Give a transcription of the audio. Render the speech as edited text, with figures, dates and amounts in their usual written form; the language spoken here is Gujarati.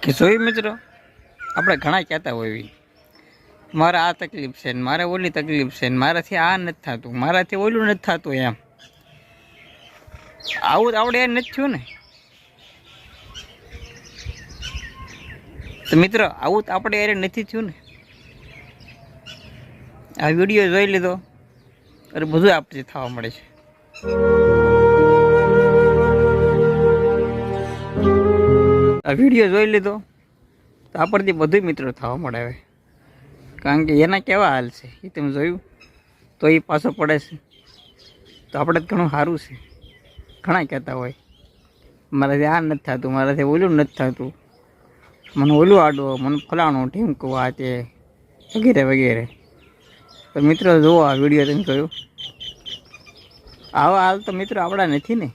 કે જોયું મિત્રો, આપણે ઘણા કહેતા હોય મારે આ તકલીફ છે ને મારે ઓલી તકલીફ છે ને મારાથી આ નથી થતું, મારાથી ઓલું નથી થતું. એમ આવું આપણે એ નથી થયું ને. તો મિત્ર, આવું તો આપણે યારે નથી થયું ને. આ વિડીયો જોઈ લીધો અરે બધું આપણે થવા મળે છે. આ વિડીયો જોઈ લીધો તો આપણથી બધું મિત્રો થવા મળે હવે. કારણ કે એના કેવા હાલ છે એ તમે જોયું તો એ પાછો પડે છે. તો આપણે ઘણું સારું છે. ઘણા કહેતા હોય મારાથી આ નથી થતું, મારાથી ઓલું નથી થતું, મને ઓલું આડો, મને ફલાણું ઢીમકું આ તે વગેરે વગેરે. તો મિત્રો જુઓ આ વિડીયો તમે જોયું. આવા હાલ તો મિત્રો આપણા નથી ને.